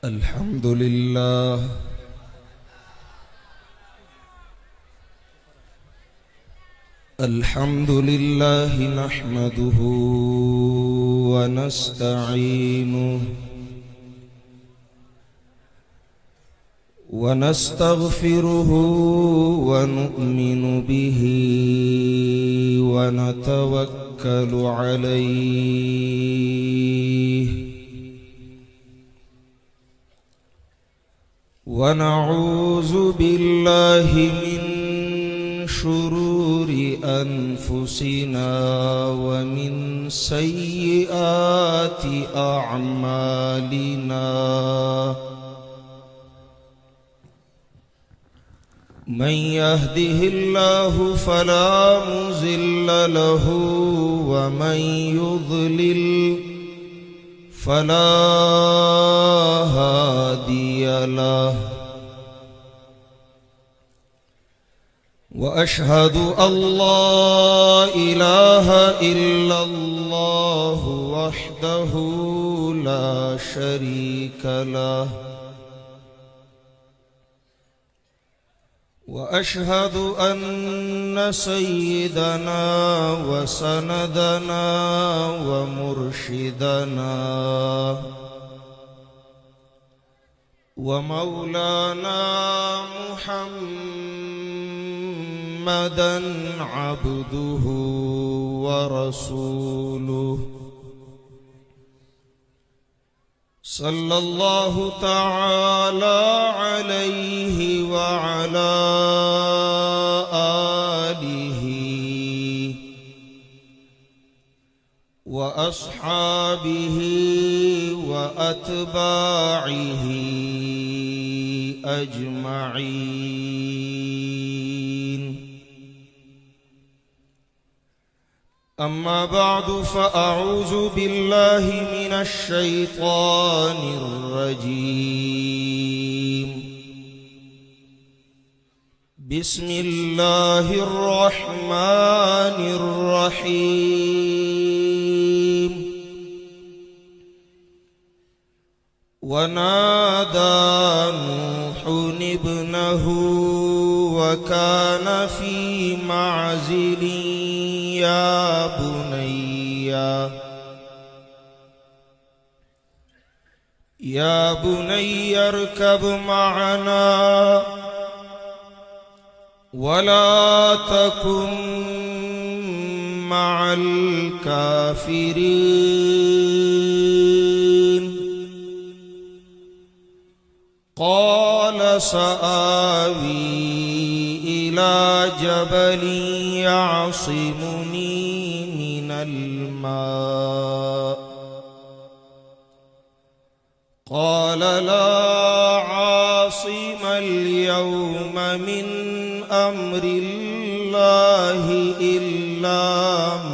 الحمد لله الحمد لله نحمده ونستعينه ونستغفره ونؤمن به ونتوكل عليه ونعوذ بالله من شرور أنفسنا ومن سيئات أعمالنا من يهده الله فلا مضل له ومن يضلل فلا هادي له وأشهد أن لا إله إلا الله وحده لا شريك له وأشهد أن سيدنا وسندنا ومرشدنا ومولانا محمدا عبده ورسوله صلى الله تعالى عليه وعلى آله وأصحابه وأتباعه أجمعين. أما بعد فأعوذ بالله من الشيطان الرجيم. بسم الله الرحمن الرحيم. ونادى نوح ابنه وكان في معزل يا بني اركب معنا ولا تكن مع الكافرين. قال سآوي إلى جبل يعصمني من الماء. قال لا عاصم اليوم من أمر الله إلا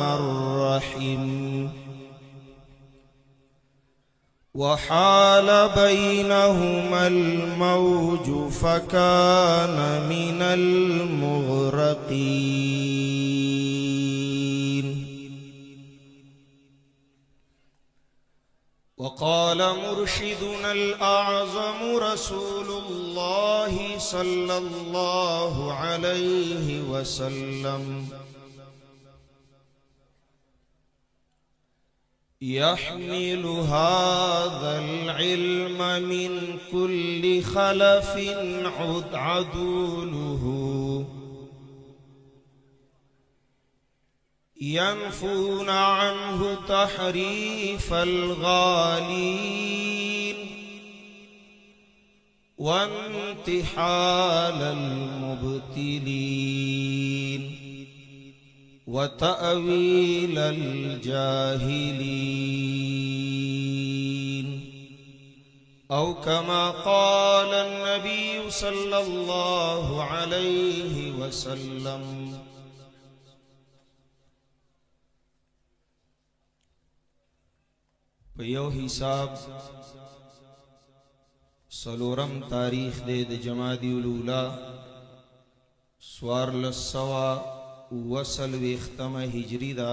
من رحم وحال بينهما الموج فكان من المغرقين. وقال مرشدنا الأعظم رسول الله صلى الله عليه وسلم: يحمل هذا العلم من كل خلف عدوله ينفون عنه تحريف الغالين وانتحال المبتلين وتأويل الجاهلين، أو كما قال النبي صلى الله عليه وسلم: پیو حساب سلورم تاریخ دے د جمادی الاولا سوار لسوا وصل ویختم ہجری دا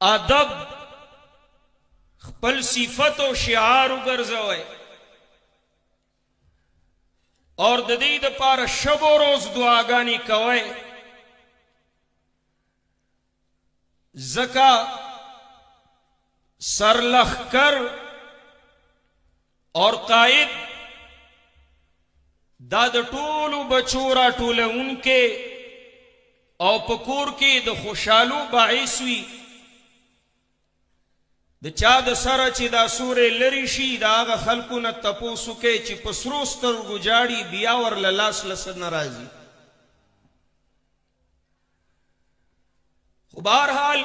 ادب خپل صفت او شعار وګرځوي اور د دې لپاره شب او روز دعاګانې کوي زکا سرلخکر اور قائد دا د ټولو بچو را ټولونکې او پکور کې د خوشحالو باعث وي د چا د سره چې دا سورې لري شي د هغه خلکو نه تپوس وکړي چې په سرو سترګو جاړي بیا ورله لاس لسه نه راځي خو بهرحال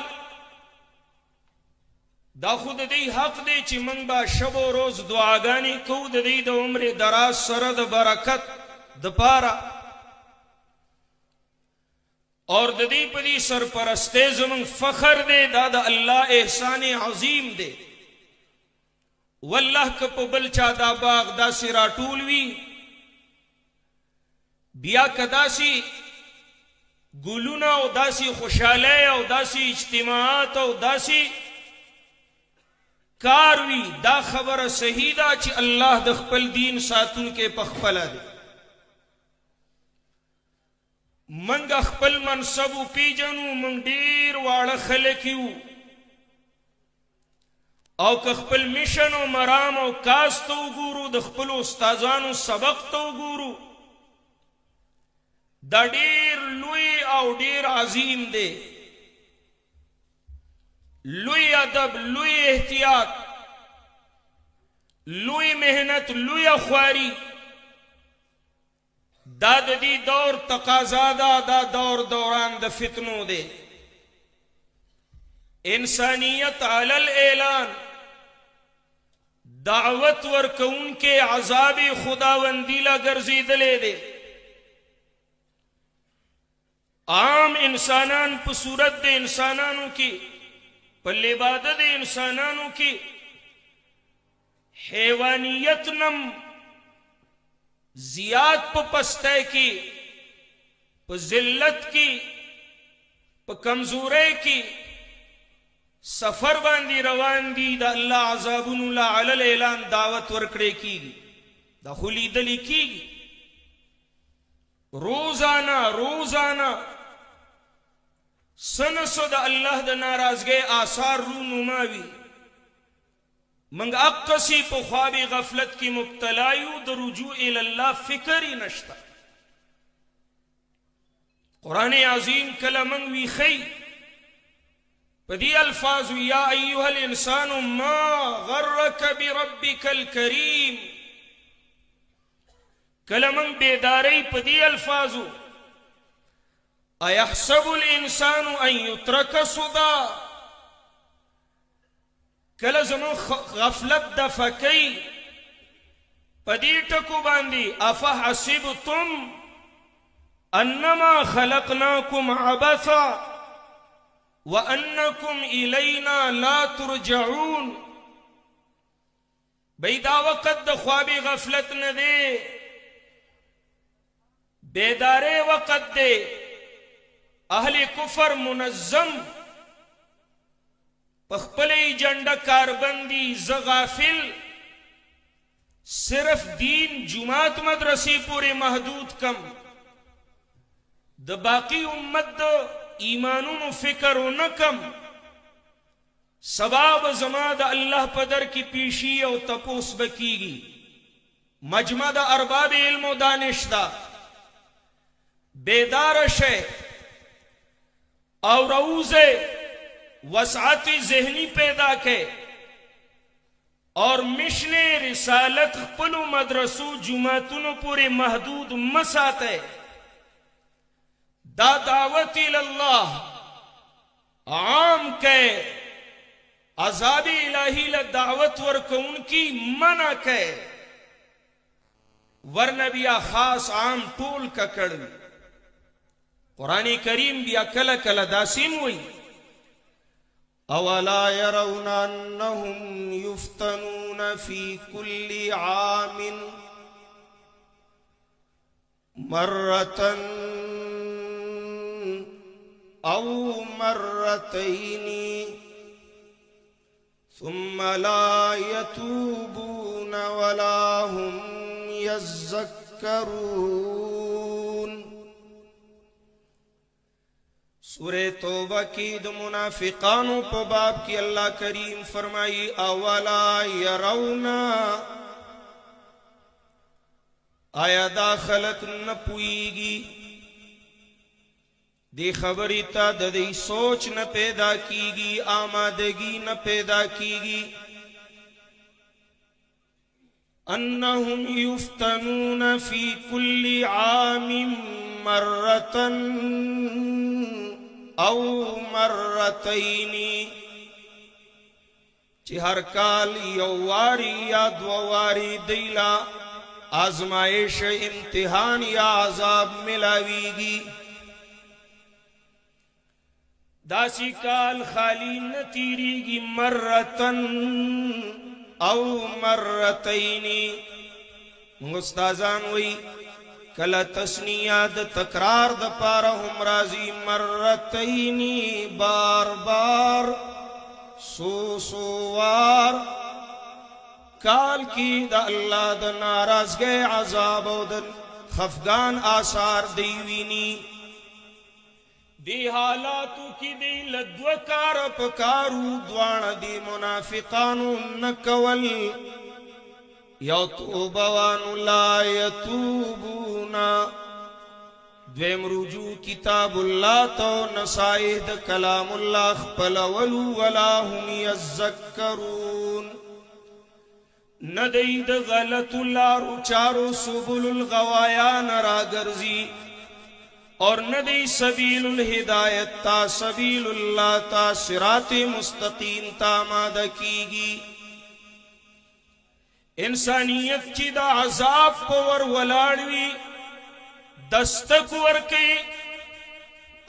دا خو د دې حق دی چې موږ به شب و روز دعاګانې کوو د دې د عمر دراز سره د برکت دپاره اور د دې په دې سرپرستۍ زموږ فخر دی دا د الله احسان عظیم دی والله که په بل چا دا باغ داسې راټول وي بیا که داسې ګلونه او داسې خوشحالۍ او داسې اجتماعات او داسې کار وی دا خبره صحیح ده چې الله د خپل دین ساتونکی په خپله دی منګ خپل منصب پیژنو منګ ډیر واړه خلک یو او که خپل میشن او مرام او کاست وګورو د خپل استادانو سبق ته وګورو دا ډیر لوی او ډیر عظیم دی لوی ادب لوی احتیاط لوی محنت لوی خواری دا د دې دور تقاضا ده دا دور دوران د فتنو دی انسانیت علی الاعلان دعوت ورکوونکې عذاب خداوندی لا ګرځېدلی دی عام انسانان په صورت د انسانانو کې په لباده د انسانانو کې حیوانیت نم زیاد په پستی کې په ذلت کې په کمزورۍ کې سفر باندې روان دي د الله عذابونو لا علی الاعلان دعوت ورکړې کېږي دا خو لیدلې کېږي روزانه سنسو د الله د ناراضګۍ آثار رونماوي منگ اقسی پا خواب غفلت کی مبتلایو در رجوع الاللہ فکری نشتا قرآن عظیم کلا منگ وی خی پا دی الفاظ یا ایوہ الانسان ما غرک بربک الکریم کلا منگ بیداری پا دی الفاظو ایحسب الانسان ان یترک صدا کله زمون غفلت د فکی پدې ټکو باندې افحسبتم انما خلقناكم عبثا وانکم الینا لا ترجعون بیدا وقت د خواب غفلت نه دی بیدارې وقت دی اهل کفر منظم پخپل ایجنڈا کاربندی زغافل صرف دین جماعت مدرسی پورے محدود کم د باقی امت د ایمانونو فکرو نکم سباب زما د اللہ پدر کی پیشی او تپوس بکیگی مجمع د ارباب علم و دانش دا بیدار شے اور روزے وسعت ذہنی پیدا کے اور مشن رسالت خپلو مدرسو جماعتونو پورے محدود مساتے دا دعوت الاللہ عام کے عذاب الہی لدعوت ورکون کی منع کے ورنہ بیا خاص عام ٹول کا کڑوی قرآن کریم بیا کلا کلا داسیم ہوئی اولا يرون انهم يفتنون في كل عام مرة او مرتين ثم لا يتوبون ولا هم يذكرون. سورہ توبہ کی د منافقانوں په باب کی اللہ کریم فرمائی اولا یرونا، آیا دا خلق نہ پوئیگی، دی خبری تا دی سوچ نہ پیدا کیگی، آمادگی نہ پیدا کیگی، انہم یفتنون فی کل عام مرتن او مرتین، چی ہر کال یو واری یا دو واری دیلا آزمائش امتحان یا عذاب ملاویگی. داسی کال خالی نتیریگی مرتن او مرتین. مستازان وی کلا تسنیاد تکرار د پارا ہم رازی مرتینی، بار بار سوار. کال کی دا اللہ دا ناراض گئے عذاب و دا خفگان آثار دیوینی. دی حالاتو کی دی لدو کار پکارو دوان دی منافقانو نکول، یو توبوانو لا یتوبونا. دویم رجوع کتاب اللہ تو نسائد کلام اللہ خپلولو ولا هم یذکرون. ندید غلط لارو چارو سبل الغوایان را گرزی، اور ندی سبیل الہدایت تا سبیل اللہ تا صراط مستقیم تا مادہ کیگی. انسانیت چی دا عذاب پور ولاڑوی دستک ورکی،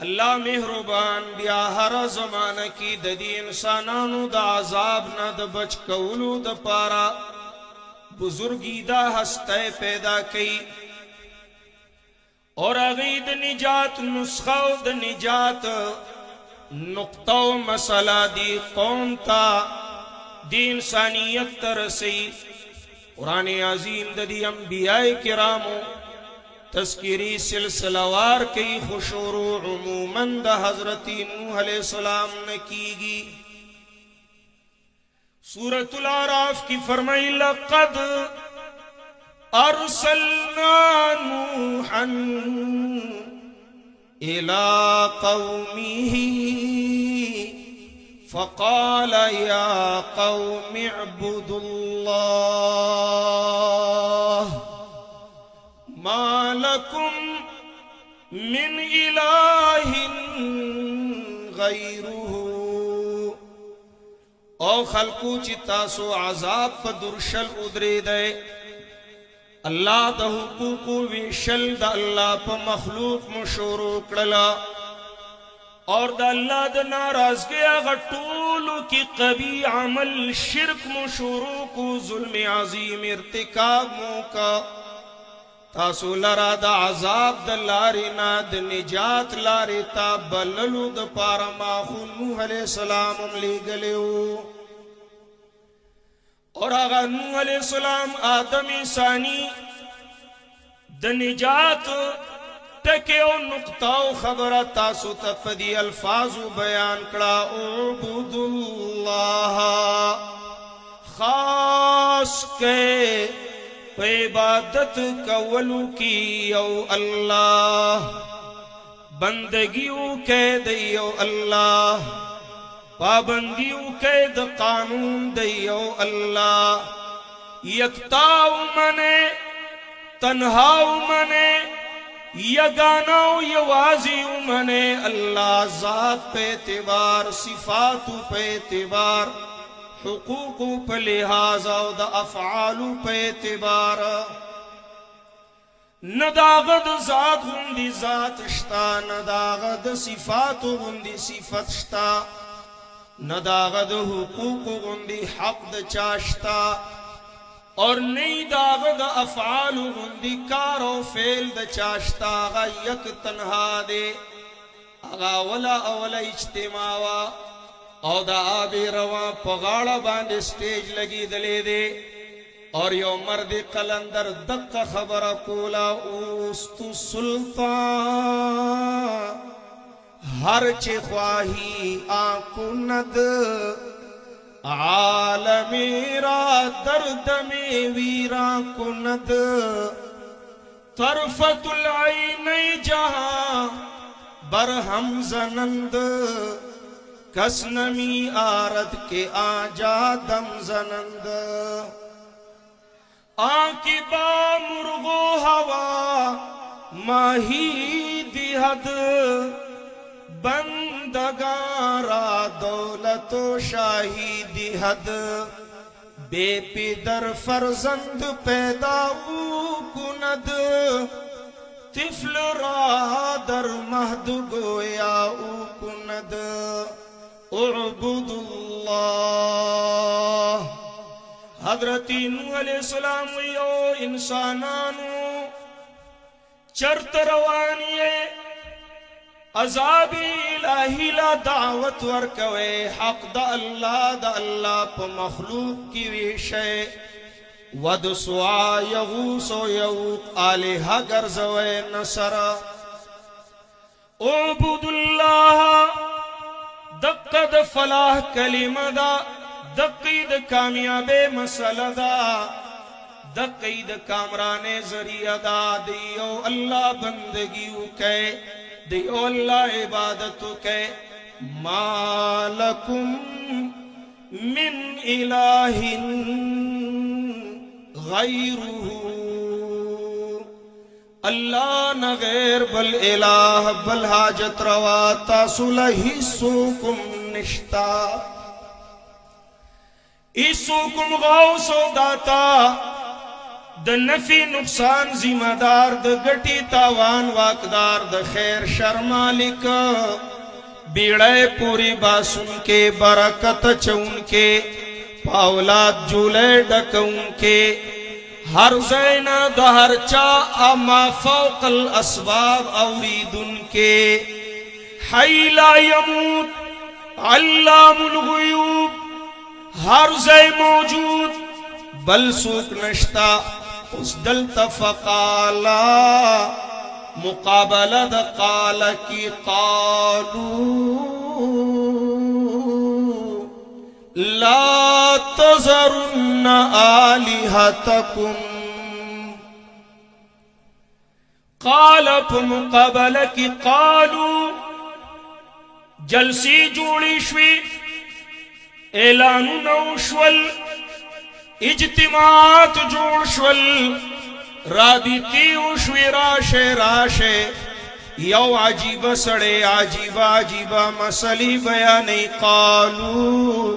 اللہ مہربان بیا ہر زمانہ کی ددی انسانانو دا عذاب نا دا بچ کولو دا پارا بزرگی دا ہستے پیدا کی، اور اغید نجات نسخہ دا نجات نقطہ و مسئلہ دی قوم تا دی انسانیت ترسی. قرآن عظیم دا دی انبیاء کرامو تذکیری سلسلوار کی خشورو عموماً دا حضرت نوح علیہ السلام نے کیگی. سورة الاعراف کی فرمائی لقد ارسلنا نوحا الى قومه فقال يا قوم اعبدوا الله ما لكم من إله غيره. او خلقو چی تاسو عذاب پا درشل ادرے دے، اللہ دا حقوق ویشل دا اللہ پا مخلوق مشورو کڑلا، اور دا اللہ دا ناراض گیا غٹولو کی قبی عمل شرک مشورو کو ظلم عظیم ارتکاب موکا. تاسو لرا دا عذاب دا لارینا دا نجات لاری تا بللو دا پارا ماخون نوح علیہ السلام عملی گلیو. اور آغا نوح علیہ السلام آدم ثانی دا نجات تکیو نقطاو خبر تاسو تفدی الفاظو بیان کڑا. اعبد اللہ خاص کے پہ عبادت کولو کی یو اللہ، بندگیو قید یو اللہ، پابندیو قید قانون دیو اللہ. یکتاو منے تنہاو منے یگاناو یوازیو منے اللہ. ذات پہ اعتبار، صفاتو پہ اعتبار، حقوقو پہ لحاظ او دا افعالو پہ اعتبار. نداغد ذات غندی ذات شتا، نداغد صفات غندی صفت شتا، نداغد حقوق غندی حق دا چاشتا، اور نئی داغد افعال غندی کار و فعل دا چاشتا. آغا یک تنہا دے، آغا اولا اجتماعا، او دا آبی روا پغاڑا باندې سٹیج لگی دلے دے اور یو مرد قلندر دق خبر کولا اوست سلطان ہر چی خواہی آنکو ند عالمی را درد میں ویران کند طرفت العینی جہاں برہم زنند کس نمی آرد کے آجا دم زنند آنکی با مرغو ہوا ماہی دی حد بندگارا دولت و شاہی دی حد بے پیدر فرزند پیدا او کند طفل را در مہد گویا او کند اعبد اللہ حضرت نوح علیہ السلام ویو انسانانو چرت روانیے عذاب الہی لا دعوت ورکوے حق دا اللہ پا مخلوق کی ویشے ود سعا یغوس و یوق آلہا گرزوے نصر اعبد اللہ دقد فلاح کلمہ دا دقید کامیاب مسئلہ دا دقید کامران ذریعہ دا دیو اللہ بندگیو کے دیو اللہ عبادتو کے ما لکم من الہ غیرہ اللہ نہ غیر بل الہ بل حاجت روا تاسو لہی سوکم نشتا ایسوکم غوث و داتا د نفی نقصان ذمہ دار د گٹی تاوان واقدار د خیر شر مالک بیڑے پوری باسن کے برکت چون کے پاولاد جولے ڈکون کے ہر زینا د ہر چا اما فوق الاسباب اوریدن کے حی لا یموت علام الغیوب ہر زی موجود بل سوک نشتا اس دلت فقالا مقابلہ دا قال کی قالو لا تذرن آلہتکم قال پا مقابلہ کی قالو جلسی جوڑی شوی اعلانو نوشول اجتماعات جوڑ شول رابطیو شوی راشے یو عجیب سڑے عجیب مسئلی بیانی قالو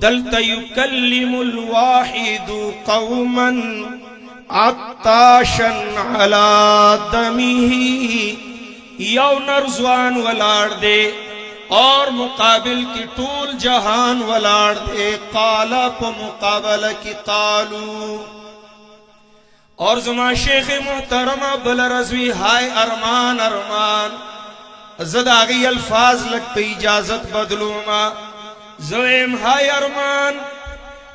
دلت یکلم الواحد قوما عطاشا علا دمیہ یو نرزوان ولار دے اور مقابل کی طول جہان ولار دے قالا پا مقابلہ کی قالو اور زمان شیخ محترمہ بل رضوی ہائے ارمان زد آگئی الفاظ لگ پہ اجازت بدلو ما زویم ہائے ارمان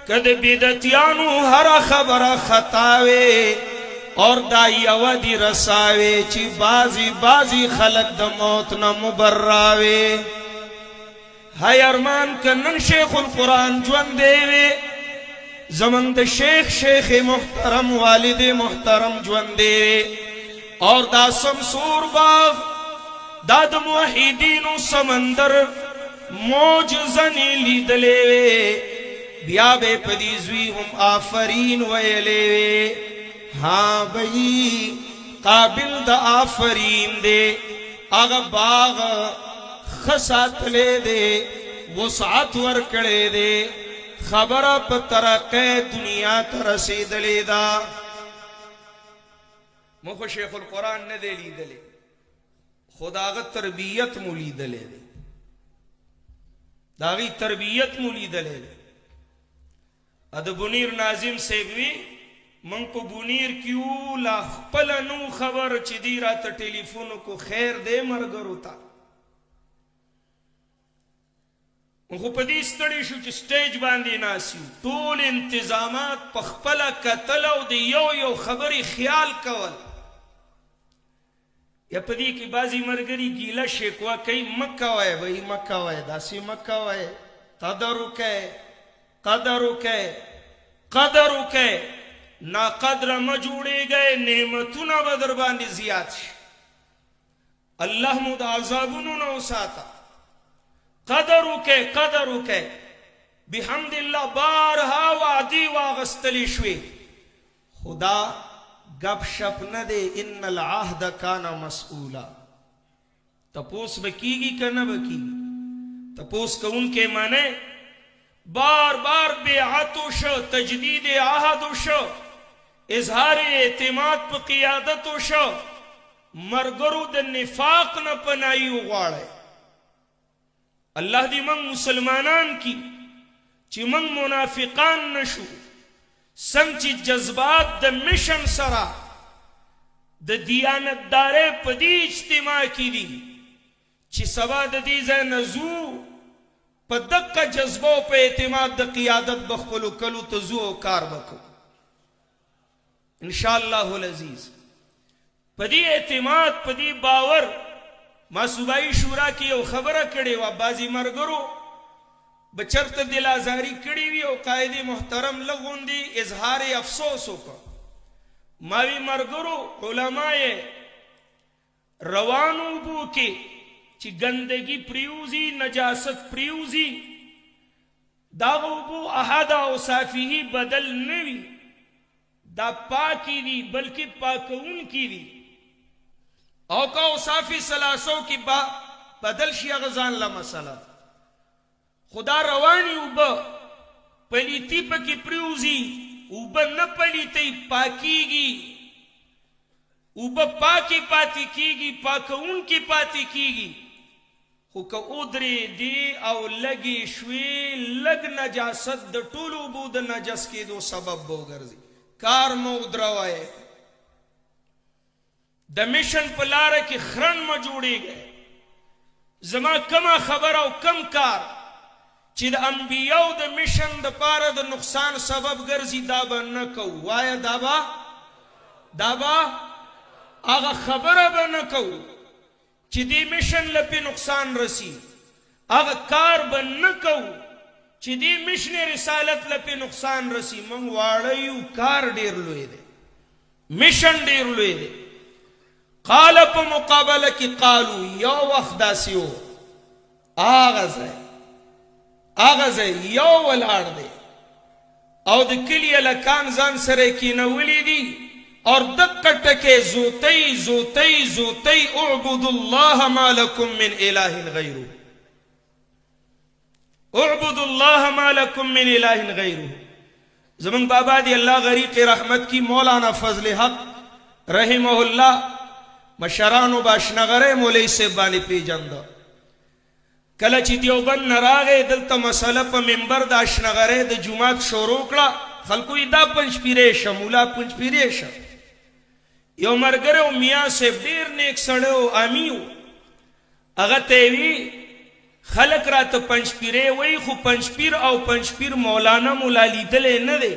کد بیدتیانو ہر خبر خطاوے اور دائی ودی رساوے چی بازی خلق دا موت نا مبراوے ہائے ارمان کنن شیخ القرآن جوان دیوے زمن دا شیخ محترم والد محترم جوان دیوے اور دا سمسور باغ دا دا موحیدین و سمندر موج زنی لیدلے بیا بے پدیزوی ہم آفرین ویلے ہاں بھئی قابل دا آفرین دے آغا باغ خسات لے دے وسعت ورکڑے دے خبر پا ترقی دنیا ترسید لے دا مخو شیخ القرآن نے دے لی دلے خدا آغا تربیت مولی دلے دے داغی تربیت مولی دلے دے اد بنیر ناظم سیبوی من کو بنیر کیوں لا خپلنو خبر چی دی رات ٹیلیفون کو خیر دے مرگرو تا خو په دې ستړي شو چې سټیج باندې ناست یو، ټول انتظامات په خپله کتل او د یو خبرې خیال کول. یا په دې کې بعضې ملګري ګیله شکوه کوي، مه کوئ بھئی مه کوئ، داسې مه کوئ، قدر وکئ، قدر وکئ، قدر وکئ، ناقدره مه جوړېږئ، نعمتونه به در باندې زیات شي. الله مو د عذابونو نه وساته. قدر وکئ، قدر وکئ. بحمد الله بارها وعدې واغستلې شوې، خدا گپ شپ نه دی. ان العهد کان مسئولا. تپوس به کیږي که نه به کیږي؟ تپوس کوونکی معنی بار بار بیعت وشو، تجدید عهد وشو، اظهار اعتماد په قیادت وشو، مرګرو د نفاق نه پناهي وغواړئ. الله دې موږ مسلمانان کی چې موږ منافقان نشو. څنګه چې جذبات د مشن سره د دیانتدارۍ په دې اجتماع کې دي چې سبا د دې ځای نه ځو، په دقه جذبه او په اعتماد د قیادت به خپلو کلو ته ځو او کار به کوو انشاءالله العزیز. په دې اعتماد، په دې باور، ما صوبایي شورا کې یو خبره کړې وه، بعضې ملګرو به چرته دلازاري کړې وي او قائد محترم لږ غوندې اظهار افسوس وکړ. ما وی ملګرو علما یې روانو اوبو کې چې ګندګي پریوزي، نجاست پریوزي، دغه اوبو احد او صافیه بدل نه وي، دا پاکی دي بلکې پاکونکي دي. او که اوصاف ثلاثو کې بدل شي هغه ځان له مسله. خدا رواني اوبه پلیتی پکې پریوزي، اوبه نه پلیتی پاکیږي، اوبه پاکی پاتې کیږي، پاکونکي پاتې کیږي. خو که ودرې دی او لګې شوې، لږ نجاست د ټولو اوبو د نجس کېدو سبب به وګرځي. کار مه ودروئ. د مشن په لاره کې خرن مه جوړېږئ. زما کمه خبره او کم کار چې د انبیاو د مشن دپاره د نقصان سبب ګرځي دا به نه کوو. وایه دا به هغه خبره به نه کوو چې دې مشن لپې نقصان رسی. هغه کار به نه کوو چې دې مشن رسالت لپې نقصان رسی. موږ واړه یو، کار ډېر لوی دی، مشن ډېر لوی دی. قال په مقابله کې قالو، یو وخت داسې و، هغه ځای یو ولاړ دی او د کلي هلکان ځان سره کېنولي دي اور دقه ټکې زوتی زوتی زوتی اعبدوا الله ما لكم من اله غیره، اعبدوا الله ما لكم من اله غیره. زمون بابا دی الله غریق رحمت کی مولانا فضل حق رحمه الله مشرانو باشنغره مولوی صاحب باندې پیجنده. کله چې دیوبند نه راغی دلته مسله په منبر د اشنغره د جمعات شروع کړه، خلکو یې دا پنجپیرې شه، مولا پنجپیرې شه. یو ملګری و میاں صاحب، ډېر نیک سړی و، عامي و. هغه ته یې وي خلک راته پنجپیرې وایي، خو پنجپیر او پنجپیر مولانا مولا لیدلی نه دی.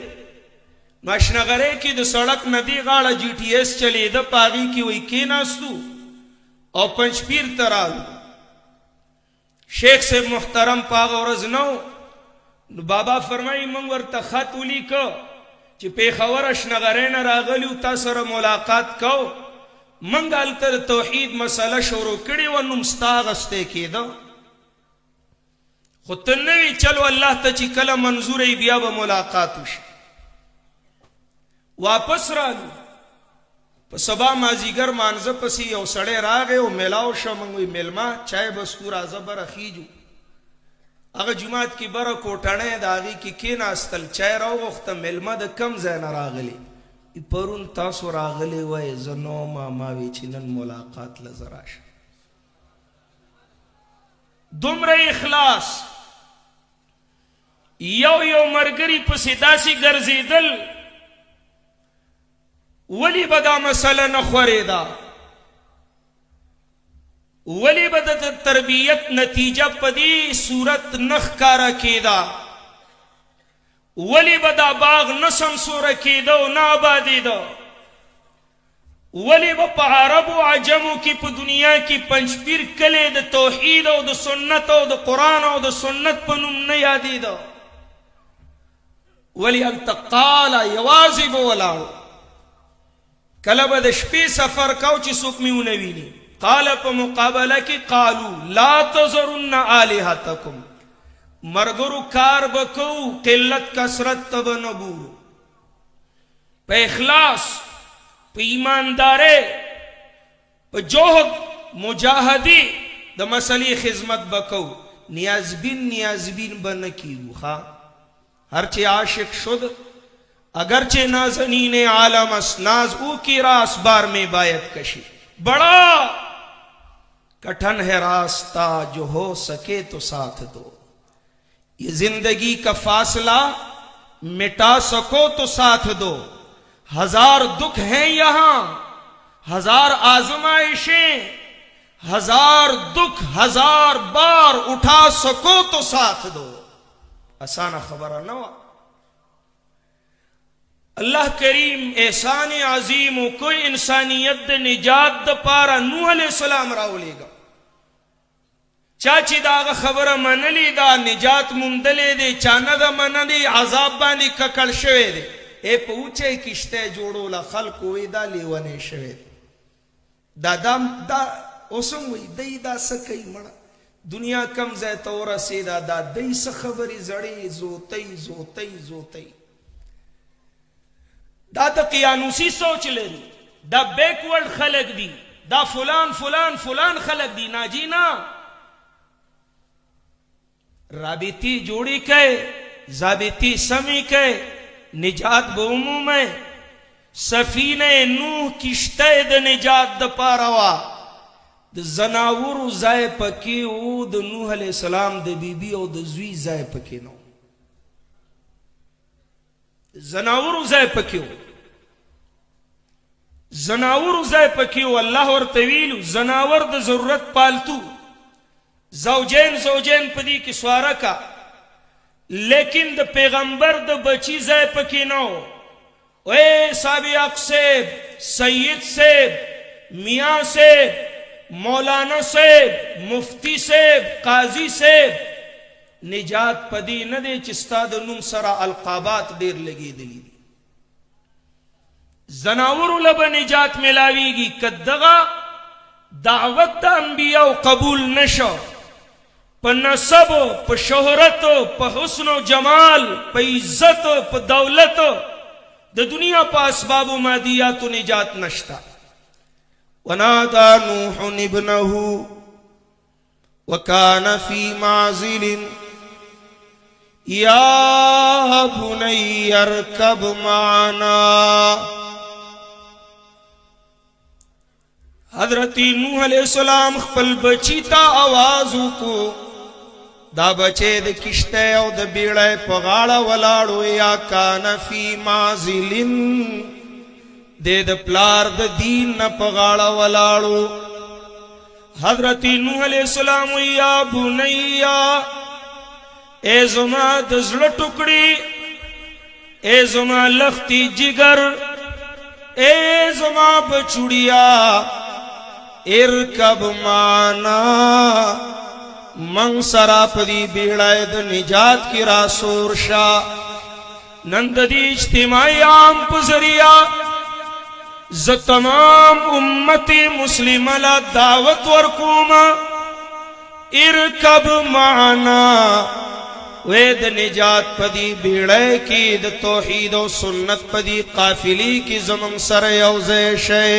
نو اشنغرې کې د سړک نه دې غاړه جی ټي ایس چلېده، په هغې کې وایي کېناستو او پنجپیر ته رالو. شیخ صاحب محترم په هغه ورځ نه و. نو بابا فرمایي موږ ورته خط ولیکه چې پېښور اشنغرې نه راغلي و، تا سره ملاقات کو. موږ هلته د توحید مسله شروع کړې وه، نوم ستا اخیستی کېده. خو ته نه وي چلو الله ته چې کله منظوره وي بیا به ملاقات وشي. واپس رالو. په سبا مازدیګر مانځه پسې یو سړی راغی او میلاو شو. موږ وی میلمه چای بسکو راځه بره خیجو. هغه جومات کې بره کوټنۍ د هغې کې کېناستل، چای راوغوښته. میلمه د کم ځای نه راغلی؟ پرون تاسو راغلی وای، زه نه وم. ما وی چې نن ملاقات له زه راشم. دومره اخلاص. یو ملګري پسې داسې ګرځېدل، ولی به دا مسله نه خورېده؟ ولی به د تربیت نتیجه په دې صورت نه ښکاره کېده، ولی به دا باغ نه سمسوره کېده او نه آبادېده، ولی به په عربو عجمو کې په دنیا کې پنجپیر کلی د توحید او د سنت او د قرآن او د سنت په نوم نه یادېده، ولی هلته قاله یوازې به ولاړو. کله به د شپې سفر کو چې څوک مې ونه ویني، قاله په مقابله کې قالو لا تذرن آلهتکم، مرګرو کار به کوو، قلت کثرت ته به نه ګورو، په اخلاص، په ایماندارۍ، په جهد مجاهدي د مسلې خدمت به کوو، نیازبین به نه کیږو. هرچه عاشق شد اگرچہ نازنین عالم است، ناز او کی راس بار میں باید کشی، بڑا کٹھن ہے راستہ جو ہو سکے تو ساتھ دو، یہ زندگی کا فاصلہ مٹا سکو تو ساتھ دو، ہزار دکھ ہیں یہاں ہزار آزمائشیں، ہزار دکھ ہزار بار اٹھا سکو تو ساتھ دو. آسانہ خبر نہ ہوا. اللہ کریم احسان عظیم و کوئی انسانیت د نجات د پارا نوح علیہ السلام راولے گا. چاچی دا خبر منلی دا نجات ممدلے دے، چانا دا منلی عذاب بانی ککڑ شوے دے، اے پوچھے کشتے جوڑو لا خلق وی دا لیوانے شوے دے. دا اسم وی دی دا سکی مڑا دنیا کم زیتا اور رسیدہ، دا دی سخبری زڑی زوتی دا قیانوسی سوچ لري، دا بیکورڈ خلق دی، دا فلان خلق دی. ناجی نا رابطی جوڑی کئے، ضابطی سمی کئے، نجات بعموم ہے. سفینہ نوح کشتہ د نجات د پاروا، د زناور زای پکی او د نوح علیہ السلام د بی بی او د زوی زای پکی نو، زناور زای پکیو، زناور زای پکیو. اللہ ورطویلو زناور د ضرورت پالتو، زوجین پدی کی سوارا کا، لیکن د پیغمبر د بچی زای پکی نو. اے سابق سیب، سید سیب، میاں سیب، مولانا سیب، مفتی سیب، قاضی سیب، نجات پدی نہ دے چستا د نوم سرا القابات دیر لگی دلی دی. زناور لب نجات ملاوی گی کدغا دعوت دا انبیاء قبول نشو، پا نصب، پا شہرت، پا حسن و جمال، پا عزت، پا دولت، دا دنیا پا اسباب و مادیات و نجات نشتا. ونادى نوح ابنه وكان في معزل يا بني اركب معنا. حضرت نوح علیہ السلام خپل بچی تا آوازو کو، دا بچے د کشتے او د بیڑے پغاڑا ولاڑو. یا کان فی معزلن، دے د پلار د دین نا پغاڑا ولاڑو. حضرت نوح علیہ السلام یا بنیا، اے زما دزل ٹکڑی، اے زما لختی جگر، اے زما بچڑیا، ارکب معنا، منگ سرا پدی بیڑای د نجات کی راسور شا. نند دی اجتماعی عام پزریا ز تمام امت مسلم لا دعوت ورکوما، ارکب معنا، وید نجات پدی بیڑای کی د توحید و سنت پدی قافلی کی زمن سر یوزے شے.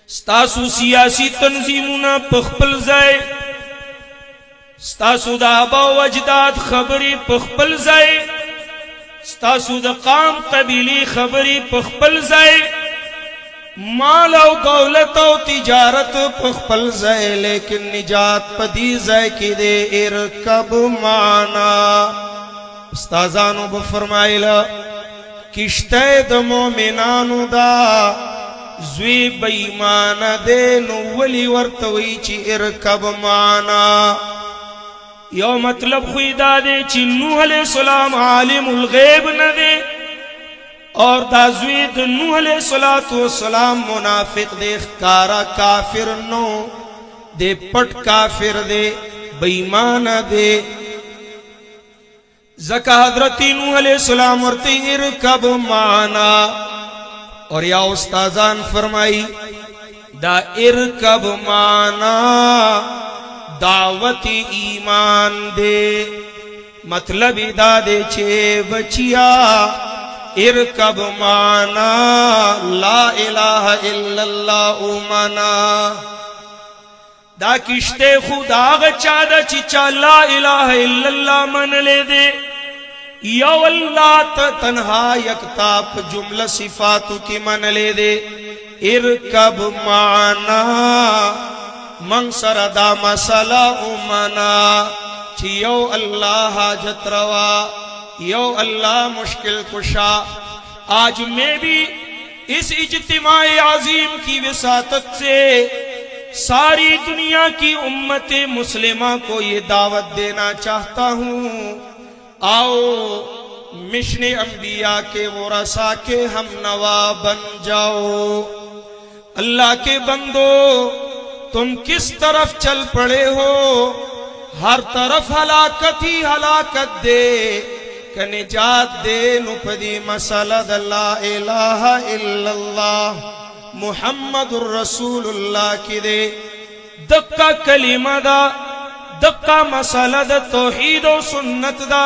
ستاسو سیاسی تنظیمونا پخپل زائے، ستاسو دا آبا و اجداد خبری پخپل زائے، ستاسو دا قام قبیلی خبری پخپل زائے، مال و دولت و تجارت پخپل زائے، لیکن نجات پدی زائے کی دے ارکب معنا. استازانو بفرمائیلا کشتے دا مومنانو دا، زوی بېمان دے نو ولی ورتوی چی ارکب معنا یو مطلب خوی دا دے چی نوح علیہ السلام عالم الغیب نہ دے اور دا زوی دا نوح علیہ السلام منافق دے خکارا کافر نو دے پٹ کافر دے بېمان دے زکا حضرت نوح علیہ السلام ورتی ارکب معنا اور یا استاذان فرمائی دا ارکب معنا دعوت ایمان دے مطلب دا دے چھے بچیا ارکب معنا لا الہ الا اللہ امنا دا کشتے خدا غچا دا چچا لا الہ الا اللہ من لے دے یو اللہ تنہا یکتاپ جملہ صفاتو کی من لے دے ارکب معنا منصر دا مسئلہ امنا چی یو اللہ حاجت روا یو اللہ مشکل کشا آج میں بھی اس اجتماع عظیم کی وساطت سے ساری دنیا کی امت مسلمہ کو یہ دعوت دینا چاہتا ہوں آؤ مشن انبیاء کے ورثاء کے ہم نوا بن جاؤ اللہ کے بندو تم کس طرف چل پڑے ہو ہر طرف ہلاکت ہی ہلاکت دے کہ نجات دے نپدی مسئلہ لا الہ الا اللہ محمد الرسول اللہ کی دے دقا کلمہ دا دقا مسئلہ دا توحید و سنت دا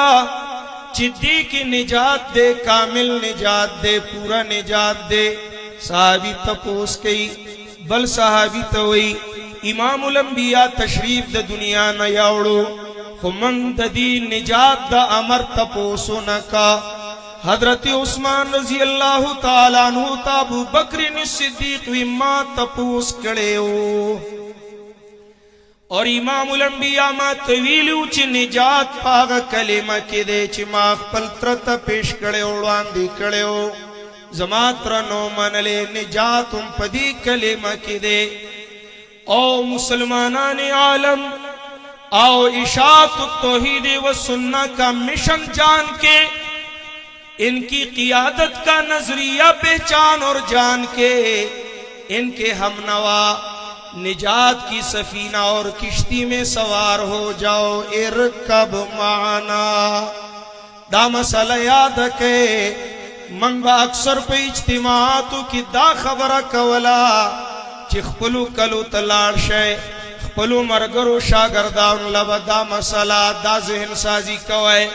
چدی کی نجات دے کامل نجات دے پورا نجات دے صحابی تپوس کئی بل صحابی توئی امام الانبیاء تشریف دا دنیا نیاوڑو خمنگ دا دی نجات دا امر تپوسو نکا حضرت عثمان رضی اللہ تعالیٰ عنہ تا ابو بکر صدیق وما تپوس کڑے ہو اور امام الانبیاء ما طویلو چی نجات پاغ کلمہ کی دے چی ما اخپل ترتا پیش کڑے اوڑوان دی کڑے ہو زماتر نو منلے نجاتم پدی کلمہ کی دے او مسلمانان عالم او اشاعت التوحید و سنہ کا مشن جان کے ان کی قیادت کا نظریہ پہچان اور جان کے ان کے ہم نوا نجات کی سفینہ اور کشتی میں سوار ہو جاؤ ارکب معنا دا مسئلہ یاد کے منگا اکثر پہ اجتماعاتو کی دا خبر کولا چی خپلو کلو تلار شے خپلو مرگرو شاگردان لبا دا مسئلہ دا ذہن سازی کوئے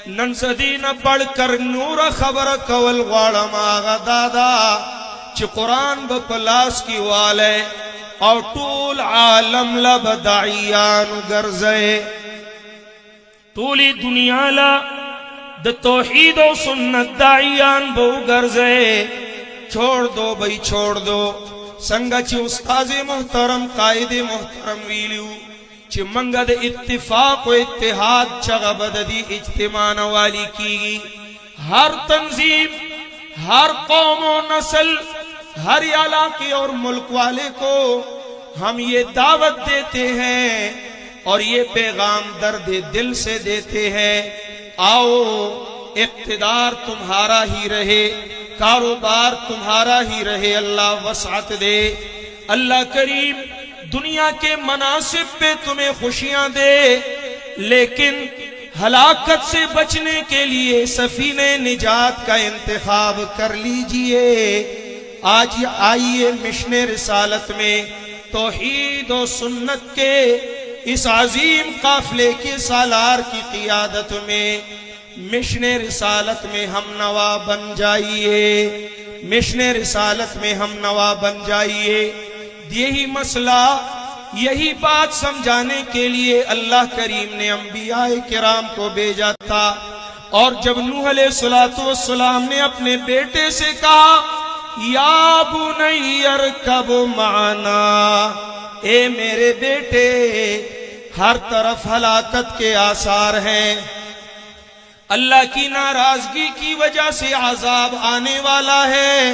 ننزدین بڑھ کر نور خبر کول غوارم آغا دادا چی قرآن بپلاس کی والے اور طول عالم لبدعیان گرزے طولی دنیا لا دا توحید و سنت دعیان بو گرزے چھوڑ دو بھئی چھوڑ دو سنگا چی استاذ محترم قائد محترم ویلیو چی منگا دا اتفاق و اتحاد چغبد دی اجتماع والی کی ہر تنظیم ہر قوم و نسل ہر علاقے اور ملک والے کو ہم یہ دعوت دیتے ہیں اور یہ پیغام درد دل سے دیتے ہیں آؤ اقتدار تمہارا ہی رہے کاروبار تمہارا ہی رہے اللہ وسعت دے اللہ کریم دنیا کے مناصب پہ تمہیں خوشیاں دے لیکن ہلاکت سے بچنے کے لیے سفینہ نجات کا انتخاب کر لیجئے آج آئیے مشن رسالت میں توحید و سنت کے اس عظیم قافلے کے سالار کی قیادت میں مشن رسالت میں ہم نوا بن جائیے مشن رسالت میں ہم نوا بن جائیے یہی مسئلہ یہی بات سمجھانے کے لیے اللہ کریم نے انبیاء کرام کو بھیجا تھا اور جب نوح علیہ السلام نے اپنے بیٹے سے کہا یا بنی ارکب معنا اے میرے بیٹے ہر طرف ہلاکت کے آثار ہیں اللہ کی ناراضگی کی وجہ سے عذاب آنے والا ہے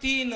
3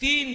3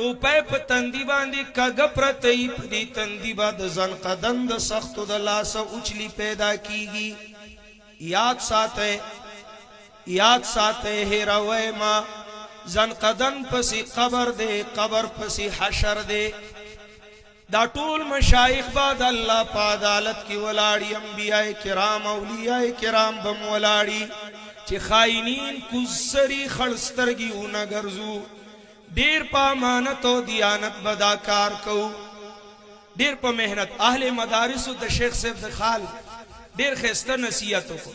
ټوپه په تندي باندې کږه پرته یي، په دې تندي به د زنقدن د سختو د لاسه اوچلي پیدا کیږي. یاد ساته هیروي ما زنقدن پسې قبر دی، قبر پسې حشر دی. دا ټول مشایخ بعد الله په عدالت کې ولاړي، انبیاء کرام اولیاء کرام بم ولاړي چې خائنین کوسری خړسترګي ونه ګرځو. ډیر په امانت او دیانت بدا کار کو، ډیر په مهنت. اهل مدارس د شیخ صاحب د خال ډیر خسته نصیحت کو،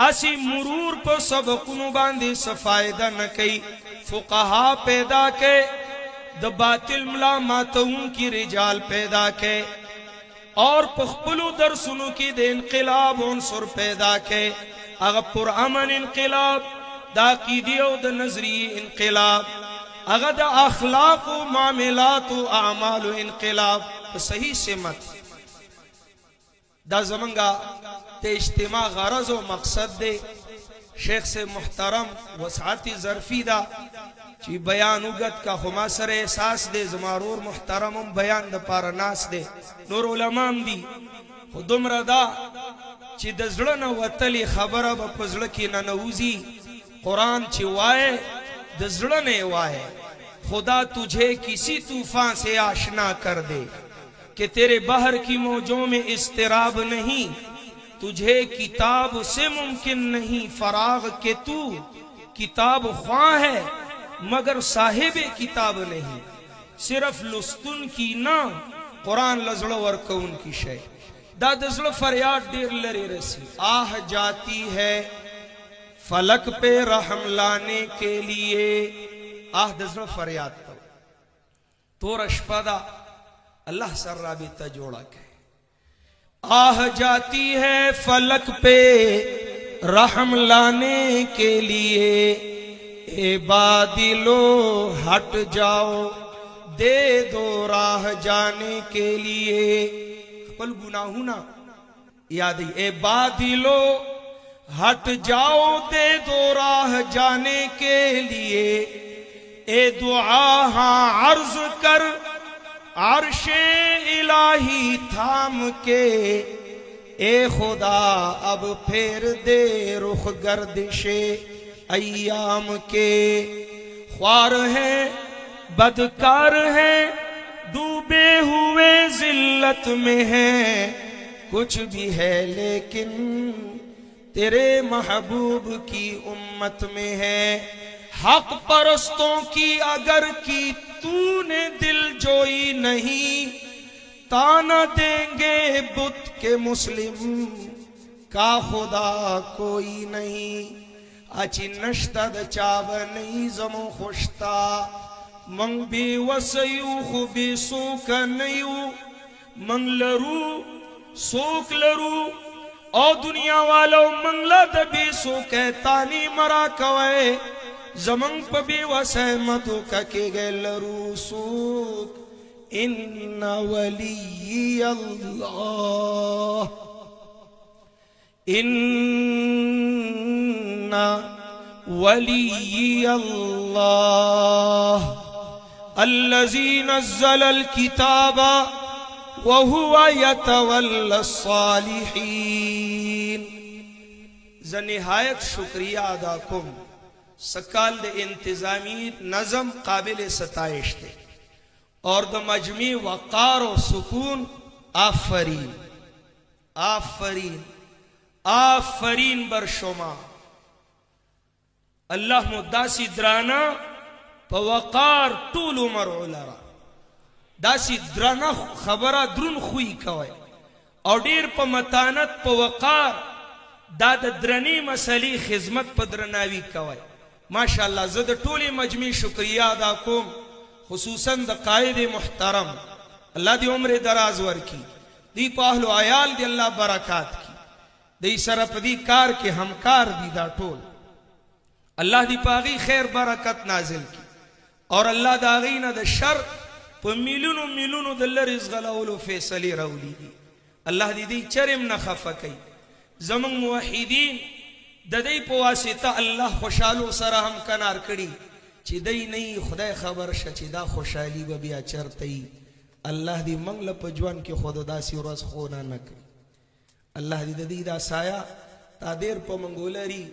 اسی مرور په سبقونو باندې صفایده نه کوي. فقها پیدا کړي، د باطل ملا ماتون کی رجال پیدا کړي، اور په خپلو درسونو کې د انقلاب عنصر پیدا کړي. هغه پرامن انقلاب، د عقیدې او د نظریې انقلاب، هغه د اخلاق او معاملات او اعمال انقلاب په صحیح سمت. دا زمونږه د اجتماع غرض او مقصد دی. شیخ سے محترم وسعتی ظرفی دا چې بیان وګت کا خما سره احساس دی، زمارور محترمم بیان د پاره ناس دی، نور علماء دي. خو دومره دا چې د زړه نه وتلی خبره به په زړه کې نه نوځي. قرآن چې وایه د زړه نه وایه. خدا تجھے کسی طوفان سے آشنا کر دے کہ تیرے بحر کی موجوں میں اضطراب نہیں، تجھے کتاب سے ممکن نہیں فراغ کہ تو کتاب خواہ ہے مگر صاحب کتاب نہیں. صرف لستن کی نا قرآن لزڑ ورکون کی شے. دا دزڑ فریاد دیر لری رسی. آہ جاتی ہے فلک پہ رحم لانے کے لیے. آہ دزڑ فریاد تو رشپدا اللہ سر رابطہ جوڑا کہ آہ جاتی ہے فلک پہ رحم لانے کے لیے. اے بادلو ہٹ جاؤ دے دو راہ جانے کے لیے. خپل گناہونا یادی. اے بادلو ہٹ جاؤ دے دو راہ جانے کے لیے. اے دعا ہاں عرض کر عرش الہی تھام کے. اے خدا اب پھیر دے رخ گردش ایام کے. خوار ہیں بدکار ہیں ڈوبے ہوئے ذلت میں ہیں، کچھ بھی ہے لیکن تیرے محبوب کی امت میں ہے. حق پرستوں کی اگر کی تو نے دل جوئی نہیں، تانا دیں گے بت کے مسلم کا خدا کوئی نہیں. اچی نشتا دا چاو نہیں زمو خوشتا، منگ بی وسیو خو بی سوک نیو. منگ لرو سوک لرو او دنیا والو منگلا دا بی سوک تانی مرا کوئے. زمن پا بی وسیمتو ککی گئے لرو سوک. ان ولی اللہ ان ولی اللہ الذی نزل الکتاب وهو يتولى الصالحین. زنہایت شکریہ ادا کم. سکال دے انتظامی نظم قابل ستائش دے اور دا مجمع وقار و سکون. آفرین آفرین آفرین بر شما. اللہ مداسی درانا پا وقار طول عمر علرا. داسی درانا خبرہ درن خوی کوئے اور دیر پا متانت پا وقار داد درنی مسئلی خدمت پا درناوی کوئے. ماشاءاللہ زد طول مجمع شکریہ ادا کوم، خصوصاً دا قائد محترم اللہ دی عمر دراز ورکی، دی پا اہل و عیال دی اللہ برکات کی، دی سرپ دی کار کے ہمکار دی دا طول اللہ دی پاغی خیر برکت نازل کی. اور اللہ دا غینا دا شر پا میلونو میلونو دا لرز غلاولو فیصلی رولی دی. اللہ دی چرم نخفا کئی. زمان موحیدین دا دی پا واسطہ اللہ خوشالو سر ہم کنار کری. چې دی نه خدای خبر شه چې دا خوشحالي به بیا چرته وي. الله دې موږ له په ژوند کې خود داسې ورځ خونه نه کوي. الله دې د دې دا سایه تا دیر په موږ ولري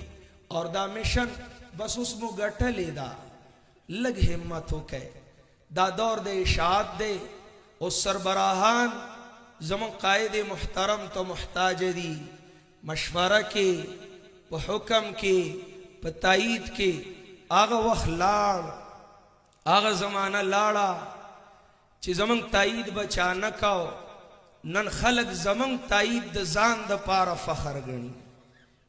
اور دا مشن بس اوس مو ګټلې ده. لږ همت وکړئ. دا دور د اشاعت دی. اوس سربراهان زمون قائد محترم ته محتاج دي. مشوره کې په حکم کې په تایید کې هغه وخت لاړ هغه زمانہ لاړه چې زمون تایید بچا نه کاو. نن خلق زمون تایید د ځان د پاره فخر غني.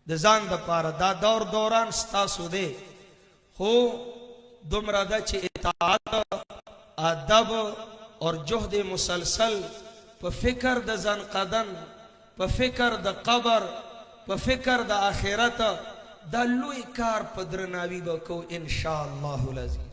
د ځان د پاره دا دور دوران ستاسو دی. خو دومره ده چې اطاعت ادب اور جهد مسلسل په فکر د ځان قدم په فکر د قبر په فکر د آخرت دا لوی کار په درناوي وکړو ان شاء الله العظیم.